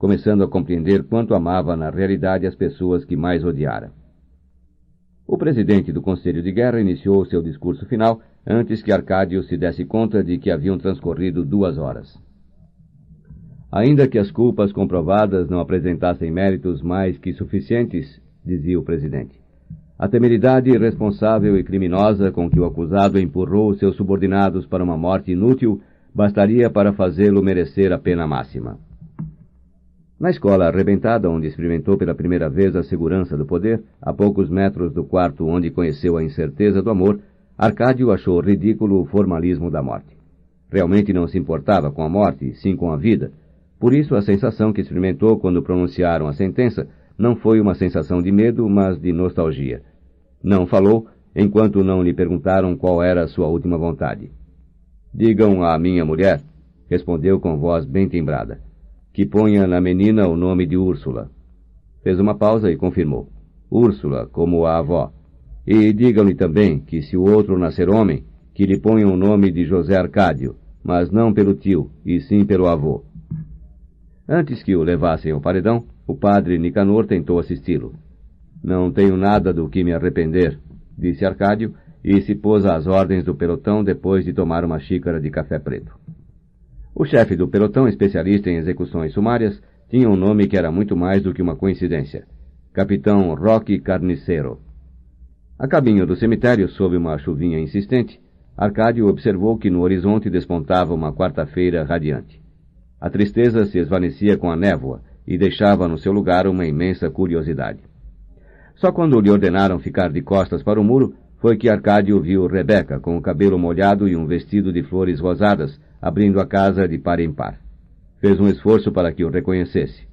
começando a compreender quanto amava na realidade as pessoas que mais odiara. O presidente do Conselho de Guerra iniciou seu discurso final antes que Arcádio se desse conta de que haviam transcorrido 2 horas. Ainda que as culpas comprovadas não apresentassem méritos mais que suficientes, dizia o presidente, a temeridade irresponsável e criminosa com que o acusado empurrou seus subordinados para uma morte inútil bastaria para fazê-lo merecer a pena máxima. Na escola arrebentada, onde experimentou pela primeira vez a segurança do poder, a poucos metros do quarto onde conheceu a incerteza do amor, Arcádio achou ridículo o formalismo da morte. Realmente não se importava com a morte, sim com a vida. Por isso, a sensação que experimentou quando pronunciaram a sentença não foi uma sensação de medo, mas de nostalgia. Não falou, enquanto não lhe perguntaram qual era a sua última vontade. «Digam à minha mulher», respondeu com voz bem timbrada, «que ponha na menina o nome de Úrsula». Fez uma pausa e confirmou. «Úrsula, como a avó. E digam-lhe também que, se o outro nascer homem, que lhe ponham o nome de José Arcádio, mas não pelo tio, e sim pelo avô». Antes que o levassem ao paredão, o padre Nicanor tentou assisti-lo. «Não tenho nada do que me arrepender», disse Arcádio, e se pôs às ordens do pelotão depois de tomar uma xícara de café preto. O chefe do pelotão, especialista em execuções sumárias, tinha um nome que era muito mais do que uma coincidência. Capitão Roque Carniceiro. A caminho do cemitério, sob uma chuvinha insistente, Arcádio observou que no horizonte despontava uma quarta-feira radiante. A tristeza se esvaecia com a névoa e deixava no seu lugar uma imensa curiosidade. Só quando lhe ordenaram ficar de costas para o muro, foi que Arcádio viu Rebeca com o cabelo molhado e um vestido de flores rosadas, abrindo a casa de par em par. Fez um esforço para que o reconhecesse.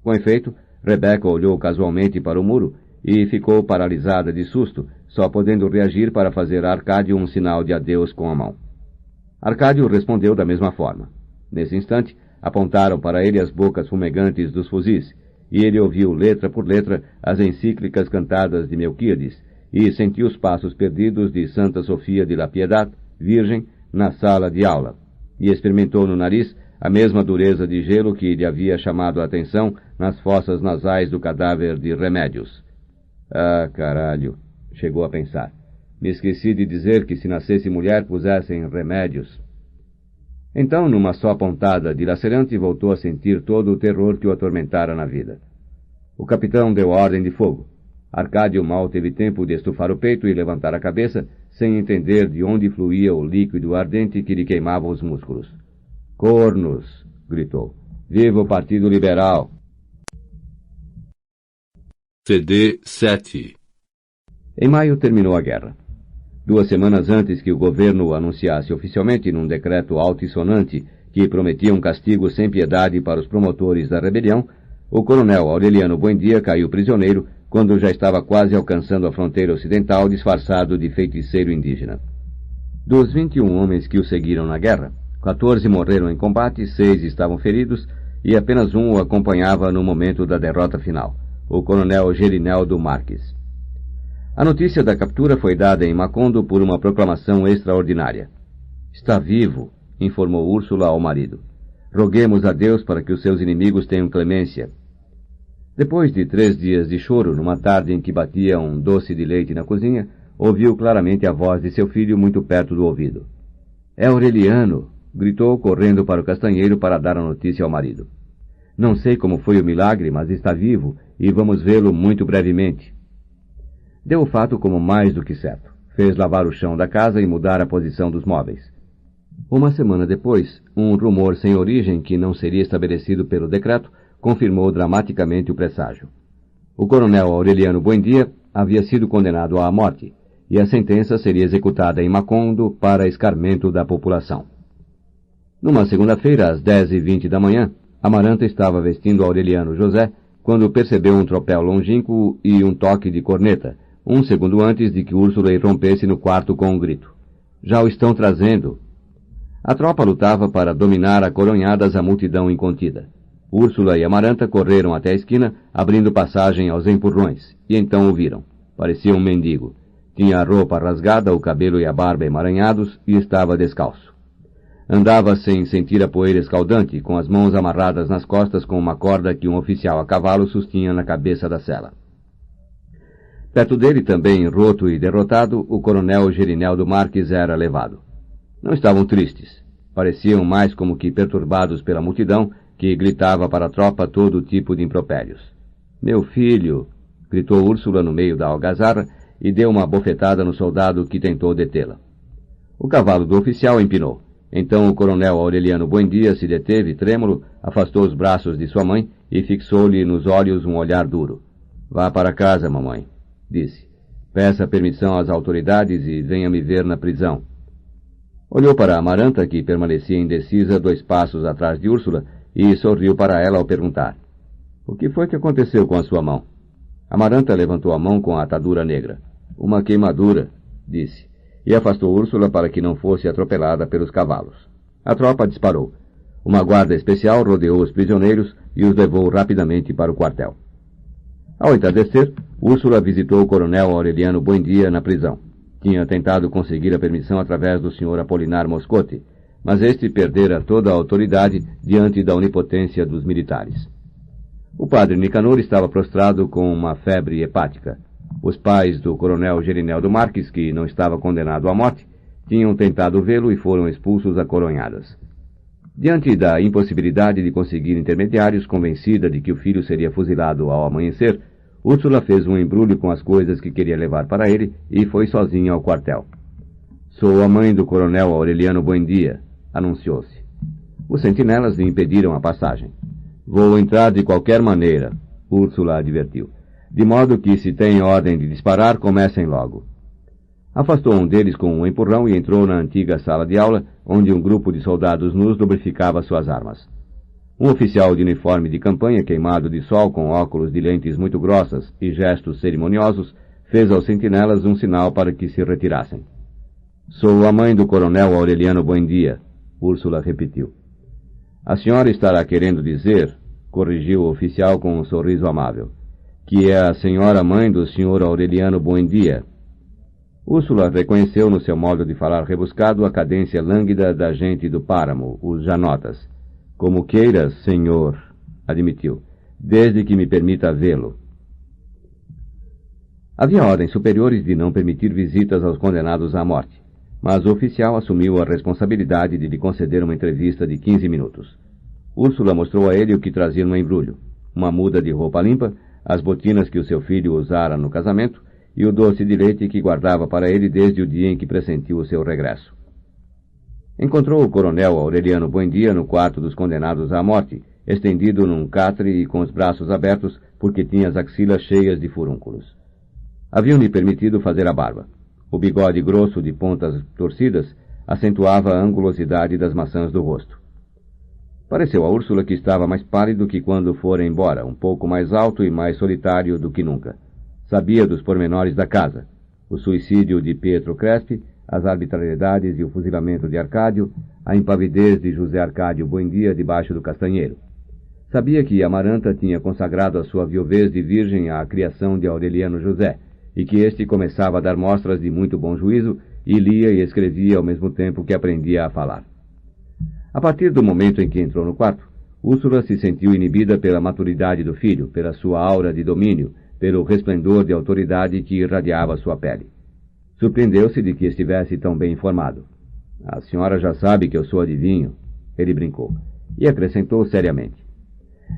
Com efeito, Rebeca olhou casualmente para o muro e ficou paralisada de susto, só podendo reagir para fazer a Arcádio um sinal de adeus com a mão. Arcádio respondeu da mesma forma. Nesse instante, apontaram para ele as bocas fumegantes dos fuzis, e ele ouviu letra por letra as encíclicas cantadas de Melquíades, e sentiu os passos perdidos de Santa Sofia de la Piedad, virgem, na sala de aula, e experimentou no nariz a mesma dureza de gelo que lhe havia chamado a atenção nas fossas nasais do cadáver de Remédios. «Ah, caralho», chegou a pensar. «Me esqueci de dizer que se nascesse mulher pusessem Remédios». Então, numa só pontada dilacerante, voltou a sentir todo o terror que o atormentara na vida. O capitão deu ordem de fogo. Arcádio mal teve tempo de estufar o peito e levantar a cabeça, sem entender de onde fluía o líquido ardente que lhe queimava os músculos. «Cornos!» gritou. «Viva o Partido Liberal!» CD 7. Em maio terminou a guerra. 2 semanas antes que o governo o anunciasse oficialmente num decreto altissonante que prometia um castigo sem piedade para os promotores da rebelião, o coronel Aureliano Buendia caiu prisioneiro quando já estava quase alcançando a fronteira ocidental disfarçado de feiticeiro indígena. Dos 21 homens que o seguiram na guerra, 14 morreram em combate, 6 estavam feridos e apenas um o acompanhava no momento da derrota final, o coronel Gerineldo Marques. A notícia da captura foi dada em Macondo por uma proclamação extraordinária. «Está vivo», informou Úrsula ao marido. «Roguemos a Deus para que os seus inimigos tenham clemência». Depois de 3 dias de choro, numa tarde em que batia um doce de leite na cozinha, ouviu claramente a voz de seu filho muito perto do ouvido. «É Aureliano!» gritou, correndo para o castanheiro para dar a notícia ao marido. «Não sei como foi o milagre, mas está vivo e vamos vê-lo muito brevemente». Deu o fato como mais do que certo. Fez lavar o chão da casa e mudar a posição dos móveis. Uma semana depois, um rumor sem origem que não seria estabelecido pelo decreto confirmou dramaticamente o presságio. O coronel Aureliano Buendia havia sido condenado à morte, e a sentença seria executada em Macondo para escarmento da população. Numa segunda-feira, às 10h20 da manhã, Amaranta estava vestindo Aureliano José quando percebeu um tropel longínquo e um toque de corneta, 1 segundo antes de que Úrsula irrompesse no quarto com um grito. «Já o estão trazendo!» A tropa lutava para dominar a coronhadas a multidão incontida. Úrsula e Amaranta correram até a esquina, abrindo passagem aos empurrões, e então o viram. Parecia um mendigo. Tinha a roupa rasgada, o cabelo e a barba emaranhados, e estava descalço. Andava sem sentir a poeira escaldante, com as mãos amarradas nas costas com uma corda que um oficial a cavalo sustinha na cabeça da sela. Perto dele, também roto e derrotado, o coronel Gerineldo Marques era levado. Não estavam tristes. Pareciam mais como que perturbados pela multidão, que gritava para a tropa todo tipo de impropérios. "Meu filho!" gritou Úrsula no meio da algazarra e deu uma bofetada no soldado que tentou detê-la. O cavalo do oficial empinou. Então o coronel Aureliano Buendia se deteve, trêmulo, afastou os braços de sua mãe e fixou-lhe nos olhos um olhar duro. "Vá para casa, mamãe", disse. "Peça permissão às autoridades e venha me ver na prisão." Olhou para Amaranta, que permanecia indecisa 2 passos atrás de Úrsula, e sorriu para ela ao perguntar: "O que foi que aconteceu com a sua mão?" Amaranta levantou a mão com a atadura negra. "Uma queimadura", disse, e afastou Úrsula para que não fosse atropelada pelos cavalos. A tropa disparou. Uma guarda especial rodeou os prisioneiros e os levou rapidamente para o quartel. Ao entardecer, Úrsula visitou o coronel Aureliano Buendia na prisão. Tinha tentado conseguir a permissão através do Sr. Apolinar Moscote, mas este perdera toda a autoridade diante da onipotência dos militares. O padre Nicanor estava prostrado com uma febre hepática. Os pais do coronel Gerineldo Marques, que não estava condenado à morte, tinham tentado vê-lo e foram expulsos a coronhadas. Diante da impossibilidade de conseguir intermediários, convencida de que o filho seria fuzilado ao amanhecer, Úrsula fez um embrulho com as coisas que queria levar para ele e foi sozinha ao quartel. "Sou a mãe do coronel Aureliano Buendia", anunciou-se. Os sentinelas lhe impediram a passagem. "Vou entrar de qualquer maneira", Úrsula advertiu. "De modo que, se têm ordem de disparar, comecem logo." Afastou um deles com um empurrão e entrou na antiga sala de aula, onde um grupo de soldados nus lubrificava suas armas. Um oficial de uniforme de campanha, queimado de sol, com óculos de lentes muito grossas e gestos cerimoniosos, fez aos sentinelas um sinal para que se retirassem. "Sou a mãe do coronel Aureliano Buendia", Úrsula repetiu. "A senhora estará querendo dizer", corrigiu o oficial com um sorriso amável, "que é a senhora mãe do senhor Aureliano Buendia." Úrsula reconheceu no seu modo de falar rebuscado a cadência lânguida da gente do páramo, os janotas. "Como queiras, senhor", admitiu, "desde que me permita vê-lo." Havia ordens superiores de não permitir visitas aos condenados à morte, mas o oficial assumiu a responsabilidade de lhe conceder uma entrevista de 15 minutos. Úrsula mostrou a ele o que trazia no embrulho: uma muda de roupa limpa, as botinas que o seu filho usara no casamento e o doce de leite que guardava para ele desde o dia em que pressentiu o seu regresso. Encontrou o coronel Aureliano Buendia no quarto dos condenados à morte, estendido num catre e com os braços abertos porque tinha as axilas cheias de furúnculos. Haviam-lhe permitido fazer a barba. O bigode grosso de pontas torcidas acentuava a angulosidade das maçãs do rosto. Pareceu a Úrsula que estava mais pálido que quando fora embora, um pouco mais alto e mais solitário do que nunca. Sabia dos pormenores da casa: o suicídio de Pietro Crespi, as arbitrariedades e o fuzilamento de Arcádio, a impavidez de José Arcádio Buendia debaixo do castanheiro. Sabia que Amaranta tinha consagrado a sua viuvez de virgem à criação de Aureliano José, e que este começava a dar mostras de muito bom juízo e lia e escrevia ao mesmo tempo que aprendia a falar. A partir do momento em que entrou no quarto, Úrsula se sentiu inibida pela maturidade do filho, pela sua aura de domínio, pelo resplendor de autoridade que irradiava sua pele. Surpreendeu-se de que estivesse tão bem informado. "A senhora já sabe que eu sou adivinho", ele brincou, e acrescentou seriamente: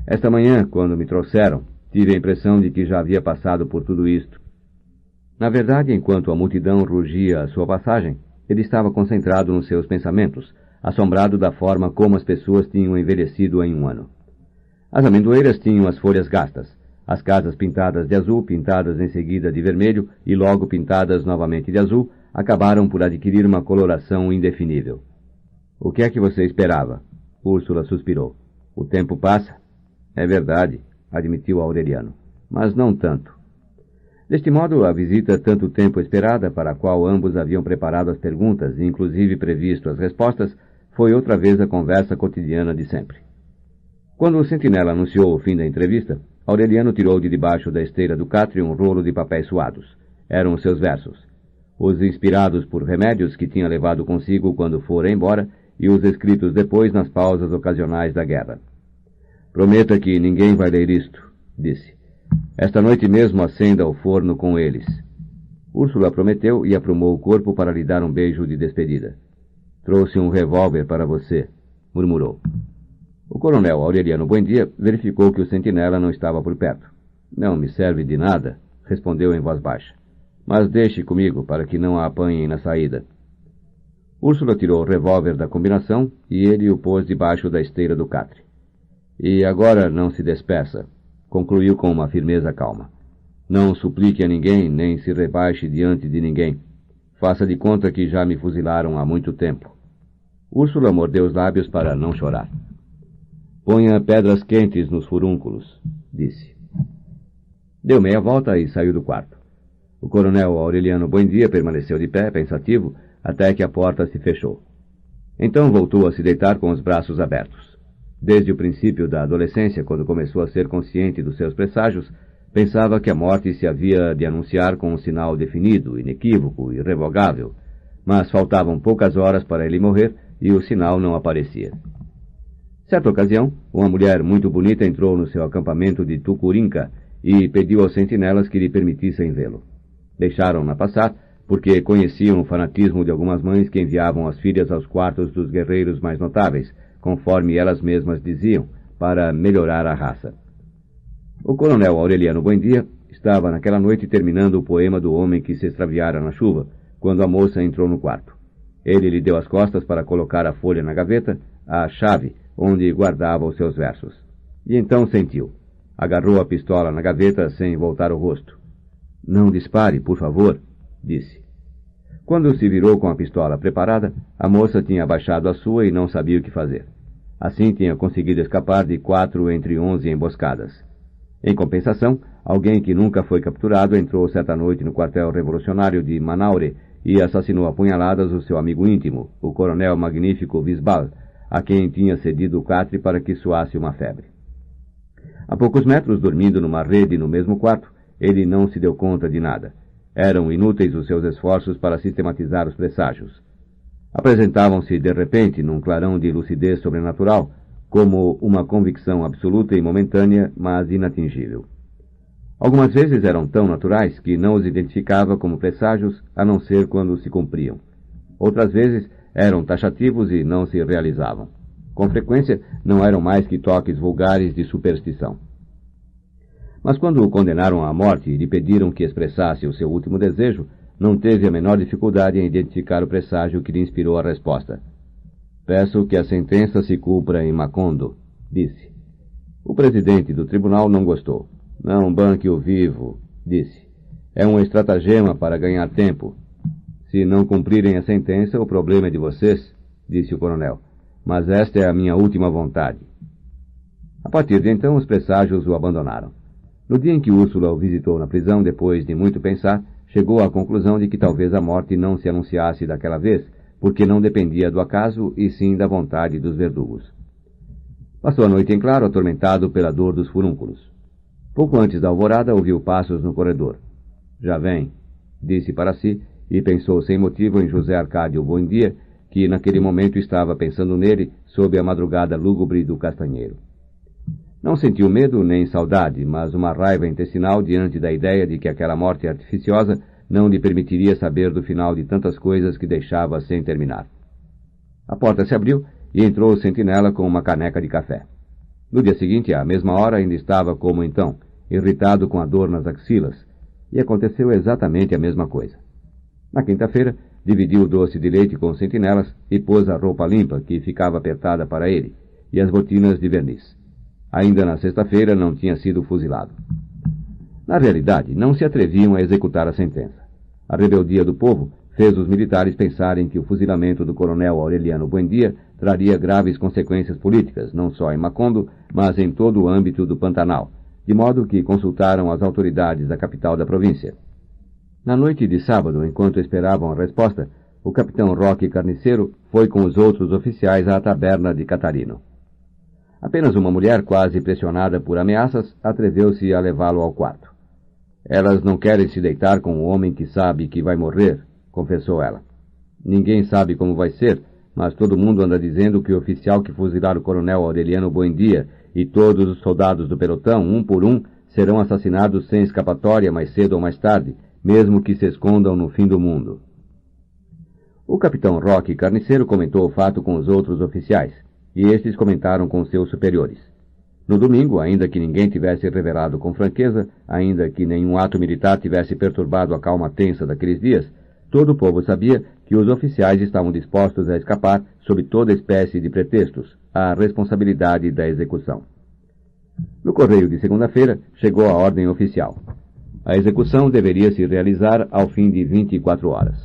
"Esta manhã, quando me trouxeram, tive a impressão de que já havia passado por tudo isto." Na verdade, enquanto a multidão rugia à sua passagem, ele estava concentrado nos seus pensamentos, assombrado da forma como as pessoas tinham envelhecido em um ano. As amendoeiras tinham as folhas gastas, as casas pintadas de azul, pintadas em seguida de vermelho e logo pintadas novamente de azul, acabaram por adquirir uma coloração indefinível. "O que é que você esperava?" Úrsula suspirou. "O tempo passa." "É verdade", admitiu Aureliano, "mas não tanto." Deste modo, a visita tanto tempo esperada, para a qual ambos haviam preparado as perguntas e inclusive previsto as respostas, foi outra vez a conversa cotidiana de sempre. Quando o sentinela anunciou o fim da entrevista, Aureliano tirou de debaixo da esteira do catre um rolo de papéis suados. Eram os seus versos. Os inspirados por remédios que tinha levado consigo quando fora embora e os escritos depois nas pausas ocasionais da guerra. Prometa que ninguém vai ler isto, disse. Esta noite mesmo acenda o forno com eles. Úrsula prometeu e aprumou o corpo para lhe dar um beijo de despedida. Trouxe um revólver para você, murmurou. O coronel Aureliano Buendia verificou que o sentinela não estava por perto. Não me serve de nada, respondeu em voz baixa. Mas deixe comigo para que não a apanhem na saída. Úrsula tirou o revólver da combinação e ele o pôs debaixo da esteira do catre. E agora não se despeça, concluiu com uma firmeza calma. Não suplique a ninguém, nem se rebaixe diante de ninguém. Faça de conta que já me fuzilaram há muito tempo. Úrsula mordeu os lábios para não chorar. Ponha pedras quentes nos furúnculos, disse. Deu meia volta e saiu do quarto. O coronel Aureliano Buendia permaneceu de pé, pensativo, até que a porta se fechou. Então voltou a se deitar com os braços abertos. Desde o princípio da adolescência, quando começou a ser consciente dos seus presságios, pensava que a morte se havia de anunciar com um sinal definido, inequívoco, irrevogável, mas faltavam poucas horas para ele morrer e o sinal não aparecia. Certa ocasião, uma mulher muito bonita entrou no seu acampamento de Tucurinca e pediu aos sentinelas que lhe permitissem vê-lo. Deixaram-na passar, porque conheciam o fanatismo de algumas mães que enviavam as filhas aos quartos dos guerreiros mais notáveis, conforme elas mesmas diziam, para melhorar a raça. O coronel Aureliano Buendia estava naquela noite terminando o poema do homem que se extraviara na chuva, quando a moça entrou no quarto. Ele lhe deu as costas para colocar a folha na gaveta, a chave, onde guardava os seus versos. E então sentiu. Agarrou a pistola na gaveta sem voltar o rosto. Não dispare, por favor, disse. Quando se virou com a pistola preparada, a moça tinha abaixado a sua e não sabia o que fazer. Assim tinha conseguido escapar de 4 entre 11 emboscadas. Em compensação, alguém que nunca foi capturado entrou certa noite no quartel revolucionário de Manaure e assassinou a punhaladas o seu amigo íntimo, o coronel magnífico Visbal, a quem tinha cedido o catre para que suasse uma febre. A poucos metros, dormindo numa rede no mesmo quarto, ele não se deu conta de nada. Eram inúteis os seus esforços para sistematizar os presságios. Apresentavam-se de repente, num clarão de lucidez sobrenatural, como uma convicção absoluta e momentânea, mas inatingível. Algumas vezes eram tão naturais que não os identificava como presságios, a não ser quando se cumpriam. Outras vezes eram taxativos e não se realizavam. Com frequência, não eram mais que toques vulgares de superstição. Mas quando o condenaram à morte e lhe pediram que expressasse o seu último desejo, não teve a menor dificuldade em identificar o presságio que lhe inspirou a resposta. Peço que a sentença se cumpra em Macondo, disse. O presidente do tribunal não gostou. Não banque o vivo, disse. É um estratagema para ganhar tempo. Se não cumprirem a sentença, o problema é de vocês, disse o coronel. Mas esta é a minha última vontade. A partir de então, os presságios o abandonaram. No dia em que Úrsula o visitou na prisão, depois de muito pensar, chegou à conclusão de que talvez a morte não se anunciasse daquela vez, porque não dependia do acaso e sim da vontade dos verdugos. Passou a noite em claro, atormentado pela dor dos furúnculos. Pouco antes da alvorada, ouviu passos no corredor. Já vem, disse para si, e pensou sem motivo em José Arcádio Buendia, que naquele momento estava pensando nele sob a madrugada lúgubre do castanheiro. Não sentiu medo nem saudade, mas uma raiva intestinal diante da ideia de que aquela morte artificiosa não lhe permitiria saber do final de tantas coisas que deixava sem terminar. A porta se abriu e entrou o sentinela com uma caneca de café. No dia seguinte, à mesma hora, ainda estava como então, irritado com a dor nas axilas, e aconteceu exatamente a mesma coisa. Na quinta-feira, dividiu o doce de leite com os sentinelas e pôs a roupa limpa, que ficava apertada para ele, e as botinas de verniz. Ainda na sexta-feira não tinha sido fuzilado. Na realidade, não se atreviam a executar a sentença. A rebeldia do povo fez os militares pensarem que o fuzilamento do coronel Aureliano Buendia traria graves consequências políticas, não só em Macondo, mas em todo o âmbito do Pantanal, de modo que consultaram as autoridades da capital da província. Na noite de sábado, enquanto esperavam a resposta, o capitão Roque Carniceiro foi com os outros oficiais à taberna de Catarino. Apenas uma mulher, quase pressionada por ameaças, atreveu-se a levá-lo ao quarto. Elas não querem se deitar com um homem que sabe que vai morrer, confessou ela. Ninguém sabe como vai ser, mas todo mundo anda dizendo que o oficial que fuzilar o coronel Aureliano Buendia e todos os soldados do pelotão, um por um, serão assassinados sem escapatória mais cedo ou mais tarde, mesmo que se escondam no fim do mundo. O capitão Roque Carniceiro comentou o fato com os outros oficiais, e estes comentaram com seus superiores. No domingo, ainda que ninguém tivesse revelado com franqueza, ainda que nenhum ato militar tivesse perturbado a calma tensa daqueles dias, todo o povo sabia que os oficiais estavam dispostos a escapar sob toda espécie de pretextos, à responsabilidade da execução. No correio de segunda-feira, chegou a ordem oficial. A execução deveria se realizar ao fim de 24 horas.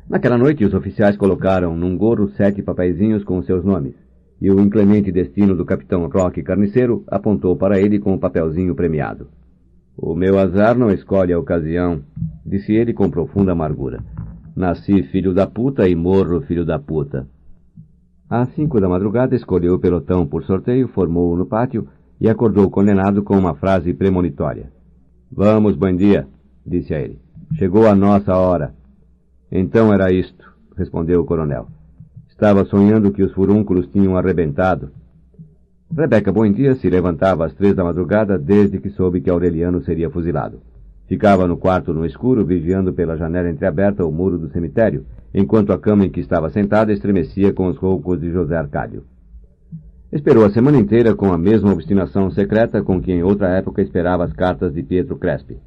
Naquela noite, os oficiais colocaram num gorro 7 papeizinhos com seus nomes, e o inclemente destino do capitão Roque Carniceiro apontou para ele com o papelzinho premiado. O meu azar não escolhe a ocasião, disse ele com profunda amargura. Nasci filho da puta e morro filho da puta. Às 5 da madrugada escolheu o pelotão por sorteio, formou-o no pátio e acordou o condenado com uma frase premonitória. Vamos, Buendia, disse a ele. Chegou a nossa hora. Então era isto, respondeu o coronel. Estava sonhando que os furúnculos tinham arrebentado. Rebeca Buendia se levantava às 3 da madrugada desde que soube que Aureliano seria fuzilado. Ficava no quarto no escuro, vigiando pela janela entreaberta o muro do cemitério, enquanto a cama em que estava sentada estremecia com os roucos de José Arcádio. Esperou a semana inteira com a mesma obstinação secreta com que em outra época esperava as cartas de Pietro Crespi.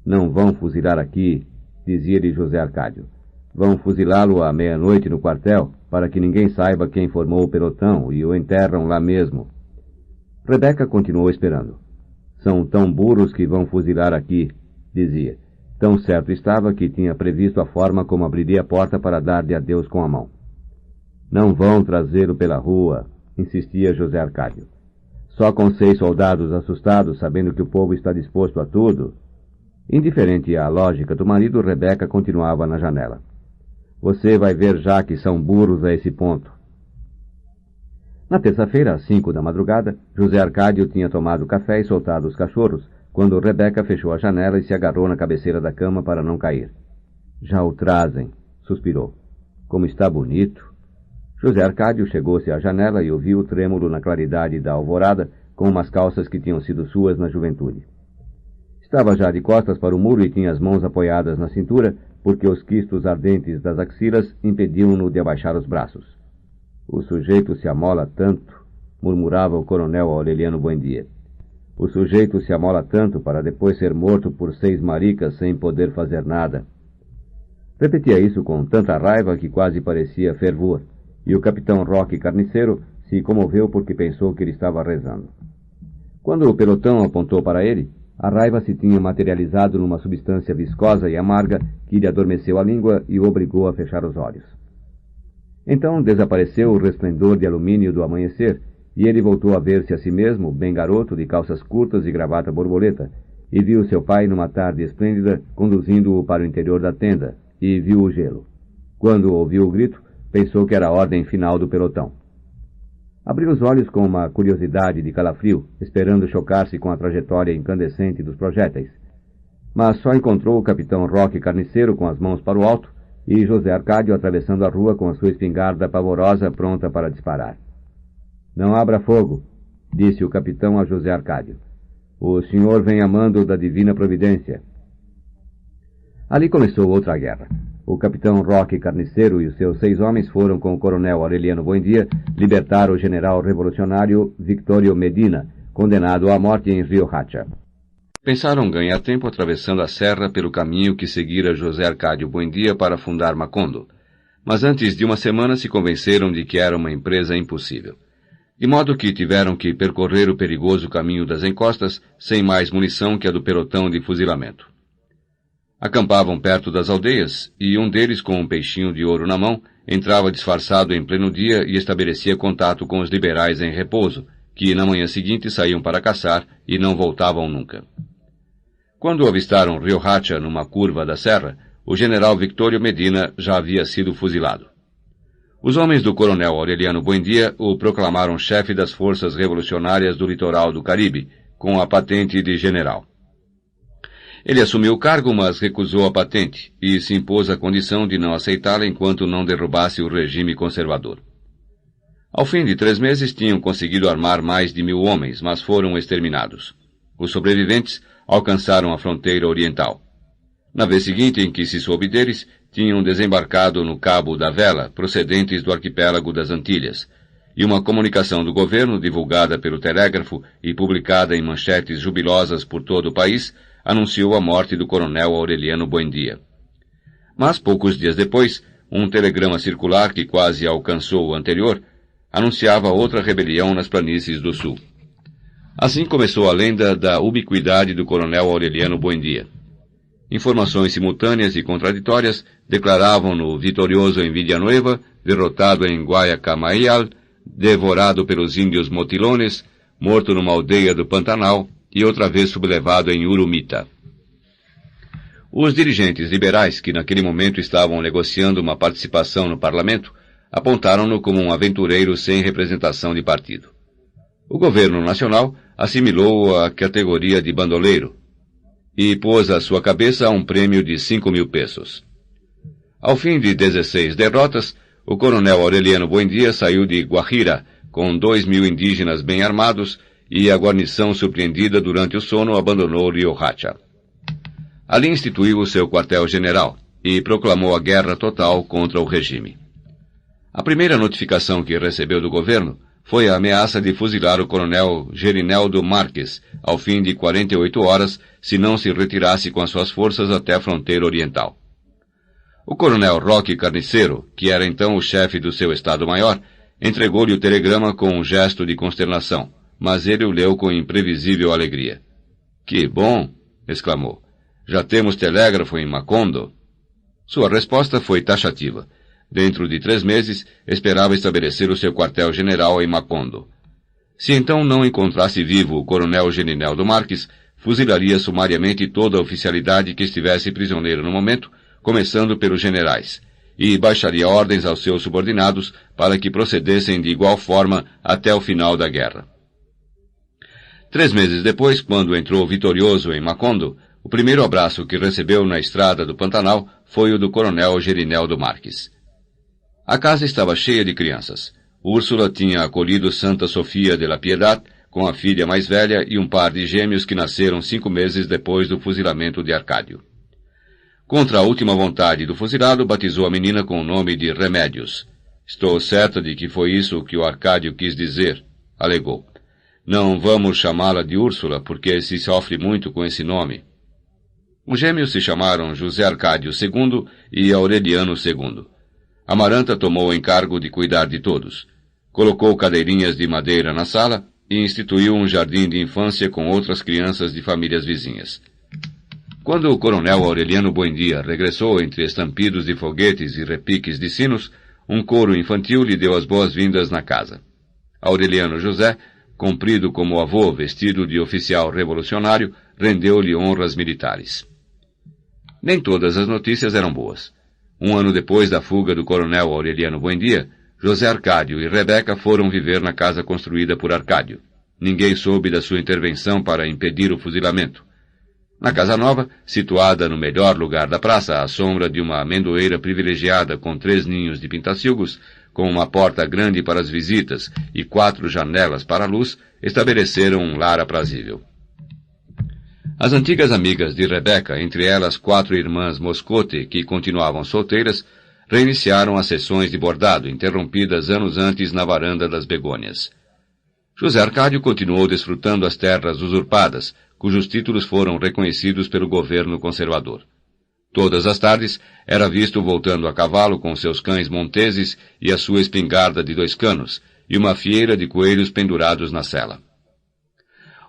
Não vão fuzilar aqui, dizia-lhe José Arcádio. Vão fuzilá-lo à meia-noite no quartel, para que ninguém saiba quem formou o pelotão, e o enterram lá mesmo. Rebeca continuou esperando. São tão burros que vão fuzilar aqui, dizia. Tão certo estava que tinha previsto a forma como abriria a porta para dar-lhe adeus com a mão. Não vão trazê-lo pela rua, insistia José Arcádio. Só com 6 soldados assustados, sabendo que o povo está disposto a tudo. Indiferente à lógica do marido, Rebeca continuava na janela. Você vai ver já que são burros a esse ponto. Na terça-feira, às 5 da madrugada, José Arcádio tinha tomado café e soltado os cachorros, quando Rebeca fechou a janela e se agarrou na cabeceira da cama para não cair. Já o trazem, suspirou. Como está bonito. José Arcádio chegou-se à janela e o viu trêmulo na claridade da alvorada, com umas calças que tinham sido suas na juventude. Estava já de costas para o muro e tinha as mãos apoiadas na cintura, porque os quistos ardentes das axilas impediam-no de abaixar os braços. O sujeito se amola tanto, murmurava o coronel Aureliano Buendia. O sujeito se amola tanto para depois ser morto por 6 maricas sem poder fazer nada. Repetia isso com tanta raiva que quase parecia fervor, e o capitão Roque Carniceiro se comoveu porque pensou que ele estava rezando. Quando o pelotão apontou para ele, a raiva se tinha materializado numa substância viscosa e amarga que lhe adormeceu a língua e o obrigou a fechar os olhos. Então desapareceu o resplendor de alumínio do amanhecer e ele voltou a ver-se a si mesmo, bem garoto, de calças curtas e gravata borboleta, e viu seu pai numa tarde esplêndida conduzindo-o para o interior da tenda, e viu o gelo. Quando ouviu o grito, pensou que era a ordem final do pelotão. Abriu os olhos com uma curiosidade de calafrio, esperando chocar-se com a trajetória incandescente dos projéteis. Mas só encontrou o capitão Roque Carniceiro com as mãos para o alto e José Arcádio atravessando a rua com a sua espingarda pavorosa pronta para disparar. Não abra fogo, disse o capitão a José Arcádio. O senhor vem a mando da divina providência. Ali começou outra guerra. O capitão Roque Carniceiro e os seus 6 homens foram com o coronel Aureliano Buendia libertar o general revolucionário Victorio Medina, condenado à morte em Rio Hacha. Pensaram ganhar tempo atravessando a serra pelo caminho que seguira José Arcádio Buendia para fundar Macondo, mas antes de uma semana se convenceram de que era uma empresa impossível. De modo que tiveram que percorrer o perigoso caminho das encostas sem mais munição que a do pelotão de fuzilamento. Acampavam perto das aldeias, e um deles, com um peixinho de ouro na mão, entrava disfarçado em pleno dia e estabelecia contato com os liberais em repouso, que na manhã seguinte saíam para caçar e não voltavam nunca. Quando avistaram Rio Hacha numa curva da serra, o general Victorio Medina já havia sido fuzilado. Os homens do coronel Aureliano Buendia o proclamaram chefe das forças revolucionárias do litoral do Caribe, com a patente de general. Ele assumiu o cargo, mas recusou a patente e se impôs a condição de não aceitá-la enquanto não derrubasse o regime conservador. Ao fim de 3 meses, tinham conseguido armar mais de 1000 homens, mas foram exterminados. Os sobreviventes alcançaram a fronteira oriental. Na vez seguinte em que se soube deles, tinham desembarcado no Cabo da Vela, procedentes do arquipélago das Antilhas, e uma comunicação do governo, divulgada pelo telégrafo e publicada em manchetes jubilosas por todo o país, anunciou a morte do coronel Aureliano Buendia. Mas, poucos dias depois, um telegrama circular que quase alcançou o anterior, anunciava outra rebelião nas planícies do sul. Assim começou a lenda da ubiquidade do coronel Aureliano Buendia. Informações simultâneas e contraditórias declaravam-no vitorioso em Villanueva, derrotado em Guayacamayal, devorado pelos índios motilones, morto numa aldeia do Pantanal e outra vez sublevado em Urumita. Os dirigentes liberais, que naquele momento estavam negociando uma participação no parlamento, apontaram-no como um aventureiro sem representação de partido. O governo nacional assimilou-o à categoria de bandoleiro e pôs à sua cabeça um prêmio de 5.000 pesos. Ao fim de 16 derrotas, o coronel Aureliano Buendia saiu de Guajira com 2.000 indígenas bem armados e a guarnição surpreendida durante o sono abandonou Riohacha. Ali instituiu o seu quartel-general e proclamou a guerra total contra o regime. A primeira notificação que recebeu do governo foi a ameaça de fuzilar o coronel Gerineldo Marques ao fim de 48 horas se não se retirasse com as suas forças até a fronteira oriental. O coronel Roque Carniceiro, que era então o chefe do seu Estado-Maior, entregou-lhe o telegrama com um gesto de consternação, mas ele o leu com imprevisível alegria. "Que bom!" exclamou. "Já temos telégrafo em Macondo?" Sua resposta foi taxativa. Dentro de 3 meses, esperava estabelecer o seu quartel-general em Macondo. Se então não encontrasse vivo o coronel Gerineldo Marques, fuzilaria sumariamente toda a oficialidade que estivesse prisioneira no momento, começando pelos generais, e baixaria ordens aos seus subordinados para que procedessem de igual forma até o final da guerra. 3 meses depois, quando entrou vitorioso em Macondo, o primeiro abraço que recebeu na estrada do Pantanal foi o do coronel Gerineldo Marques. A casa estava cheia de crianças. Úrsula tinha acolhido Santa Sofia de la Piedad, com a filha mais velha e um par de gêmeos que nasceram 5 meses depois do fuzilamento de Arcádio. Contra a última vontade do fuzilado, batizou a menina com o nome de Remédios. "Estou certa de que foi isso que o Arcádio quis dizer", alegou. "Não vamos chamá-la de Úrsula, porque se sofre muito com esse nome." Os gêmeos se chamaram José Arcádio II e Aureliano II. Amaranta tomou o encargo de cuidar de todos. Colocou cadeirinhas de madeira na sala e instituiu um jardim de infância com outras crianças de famílias vizinhas. Quando o coronel Aureliano Buendia regressou entre estampidos de foguetes e repiques de sinos, um coro infantil lhe deu as boas-vindas na casa. Aureliano José, comprido como avô, vestido de oficial revolucionário, rendeu-lhe honras militares. Nem todas as notícias eram boas. 1 ano depois da fuga do coronel Aureliano Buendia, José Arcádio e Rebeca foram viver na casa construída por Arcádio. Ninguém soube da sua intervenção para impedir o fuzilamento. Na casa nova, situada no melhor lugar da praça, à sombra de uma amendoeira privilegiada com 3 ninhos de pintacilgos, com uma porta grande para as visitas e 4 janelas para a luz, estabeleceram um lar aprazível. As antigas amigas de Rebeca, entre elas 4 irmãs Moscote, que continuavam solteiras, reiniciaram as sessões de bordado, interrompidas anos antes na varanda das Begônias. José Arcádio continuou desfrutando as terras usurpadas, cujos títulos foram reconhecidos pelo governo conservador. Todas as tardes, era visto voltando a cavalo com seus cães monteses e a sua espingarda de 2 canos, e uma fieira de coelhos pendurados na sela.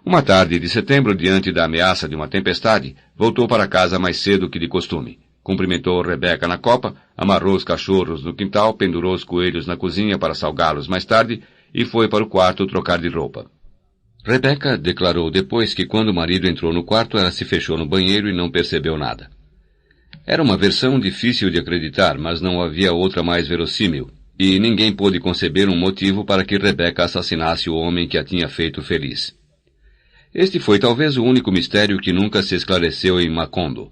Uma tarde de setembro, diante da ameaça de uma tempestade, voltou para casa mais cedo que de costume. Cumprimentou Rebeca na copa, amarrou os cachorros no quintal, pendurou os coelhos na cozinha para salgá-los mais tarde e foi para o quarto trocar de roupa. Rebeca declarou depois que quando o marido entrou no quarto, ela se fechou no banheiro e não percebeu nada. Era uma versão difícil de acreditar, mas não havia outra mais verossímil, e ninguém pôde conceber um motivo para que Rebeca assassinasse o homem que a tinha feito feliz. Este foi talvez o único mistério que nunca se esclareceu em Macondo.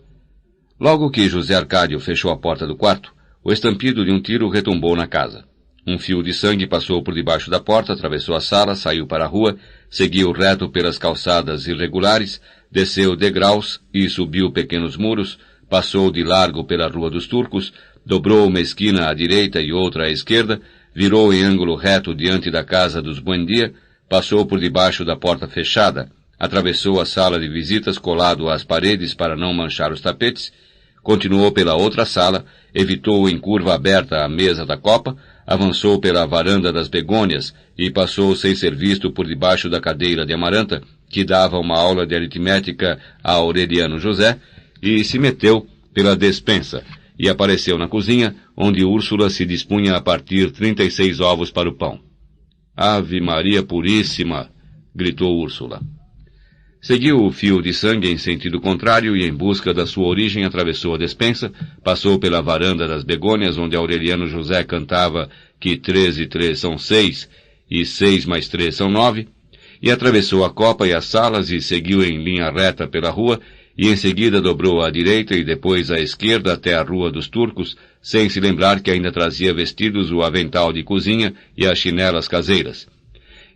Logo que José Arcádio fechou a porta do quarto, o estampido de um tiro retumbou na casa. Um fio de sangue passou por debaixo da porta, atravessou a sala, saiu para a rua, seguiu reto pelas calçadas irregulares, desceu degraus e subiu pequenos muros, passou de largo pela Rua dos Turcos, dobrou uma esquina à direita e outra à esquerda, virou em ângulo reto diante da casa dos Buendia, passou por debaixo da porta fechada, atravessou a sala de visitas colado às paredes para não manchar os tapetes, continuou pela outra sala, evitou em curva aberta a mesa da copa, avançou pela varanda das begônias e passou sem ser visto por debaixo da cadeira de Amaranta, que dava uma aula de aritmética a Aureliano José, e se meteu pela despensa, e apareceu na cozinha, onde Úrsula se dispunha a partir 36 ovos para o pão. Ave Maria Puríssima! Gritou Úrsula. Seguiu o fio de sangue em sentido contrário e, em busca da sua origem, atravessou a despensa, passou pela varanda das begônias, onde Aureliano José cantava que 3 e 3 são 6 e 6 mais 3 são 9, e atravessou a copa e as salas e seguiu em linha reta pela rua, e em seguida dobrou à direita e depois à esquerda até a Rua dos Turcos, sem se lembrar que ainda trazia vestidos o avental de cozinha e as chinelas caseiras.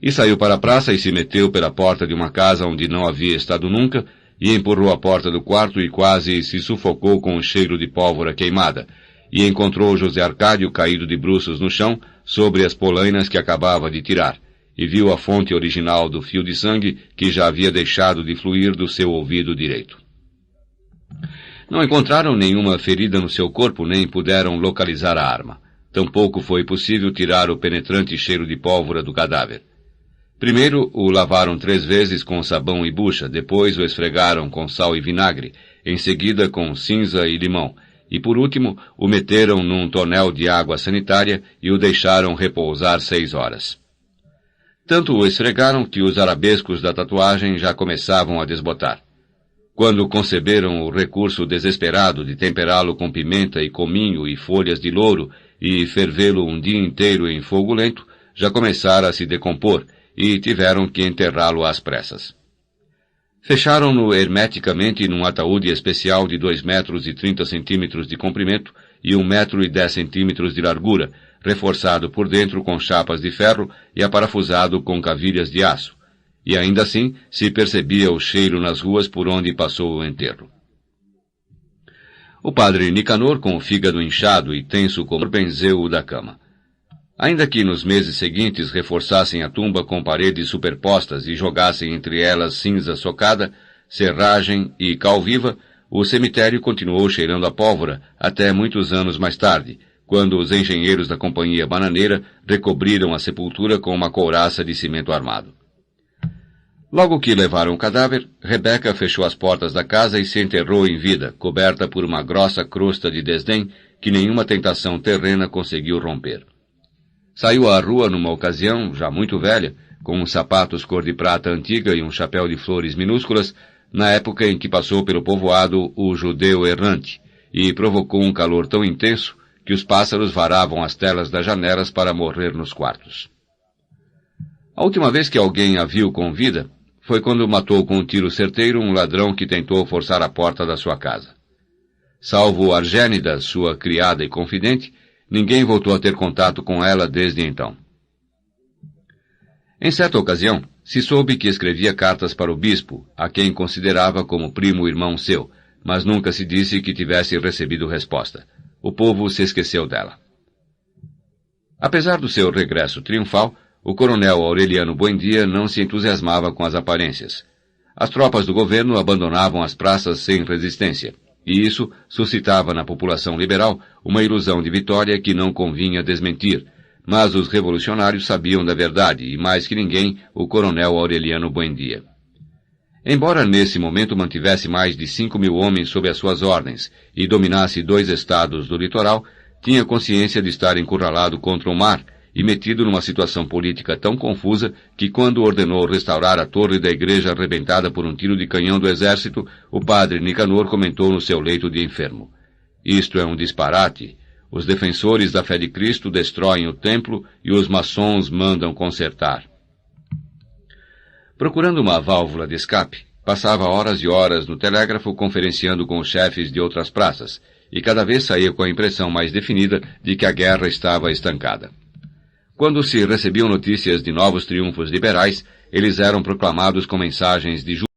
E saiu para a praça e se meteu pela porta de uma casa onde não havia estado nunca, e empurrou a porta do quarto e quase se sufocou com o cheiro de pólvora queimada, e encontrou José Arcádio caído de bruços no chão, sobre as polainas que acabava de tirar, e viu a fonte original do fio de sangue que já havia deixado de fluir do seu ouvido direito. Não encontraram nenhuma ferida no seu corpo, nem puderam localizar a arma. Tampouco foi possível tirar o penetrante cheiro de pólvora do cadáver. Primeiro o lavaram 3 vezes com sabão e bucha, depois o esfregaram com sal e vinagre, em seguida com cinza e limão, e por último o meteram num tonel de água sanitária e o deixaram repousar 6 horas. Tanto o esfregaram que os arabescos da tatuagem já começavam a desbotar. Quando conceberam o recurso desesperado de temperá-lo com pimenta e cominho e folhas de louro e fervê-lo um dia inteiro em fogo lento, já começara a se decompor, e tiveram que enterrá-lo às pressas. Fecharam-no hermeticamente num ataúde especial de 2 metros e 30 centímetros de comprimento e 1 metro e 10 centímetros de largura, reforçado por dentro com chapas de ferro e aparafusado com cavilhas de aço, e ainda assim se percebia o cheiro nas ruas por onde passou o enterro. O padre Nicanor, com o fígado inchado e tenso como benzeu-o da cama. Ainda que nos meses seguintes reforçassem a tumba com paredes superpostas e jogassem entre elas cinza socada, serragem e cal viva, o cemitério continuou cheirando a pólvora até muitos anos mais tarde, quando os engenheiros da Companhia Bananeira recobriram a sepultura com uma couraça de cimento armado. Logo que levaram o cadáver, Rebeca fechou as portas da casa e se enterrou em vida, coberta por uma grossa crosta de desdém que nenhuma tentação terrena conseguiu romper. Saiu à rua numa ocasião, já muito velha, com uns sapatos cor de prata antiga e um chapéu de flores minúsculas, na época em que passou pelo povoado o judeu errante, e provocou um calor tão intenso que os pássaros varavam as telas das janelas para morrer nos quartos. A última vez que alguém a viu com vida foi quando matou com um tiro certeiro um ladrão que tentou forçar a porta da sua casa. Salvo Argênida, sua criada e confidente, ninguém voltou a ter contato com ela desde então. Em certa ocasião, se soube que escrevia cartas para o bispo, a quem considerava como primo irmão seu, mas nunca se disse que tivesse recebido resposta. O povo se esqueceu dela. Apesar do seu regresso triunfal, o coronel Aureliano Buendia não se entusiasmava com as aparências. As tropas do governo abandonavam as praças sem resistência, e isso suscitava na população liberal uma ilusão de vitória que não convinha desmentir, mas os revolucionários sabiam da verdade, e mais que ninguém, o coronel Aureliano Buendia. Embora nesse momento mantivesse mais de 5.000 homens sob as suas ordens e dominasse 2 estados do litoral, tinha consciência de estar encurralado contra o mar e metido numa situação política tão confusa que, quando ordenou restaurar a torre da igreja arrebentada por um tiro de canhão do exército, o padre Nicanor comentou no seu leito de enfermo: "Isto é um disparate. Os defensores da fé de Cristo destroem o templo e os maçons mandam consertar." Procurando uma válvula de escape, passava horas e horas no telégrafo conferenciando com os chefes de outras praças, e cada vez saía com a impressão mais definida de que a guerra estava estancada. Quando se recebiam notícias de novos triunfos liberais, eles eram proclamados com mensagens de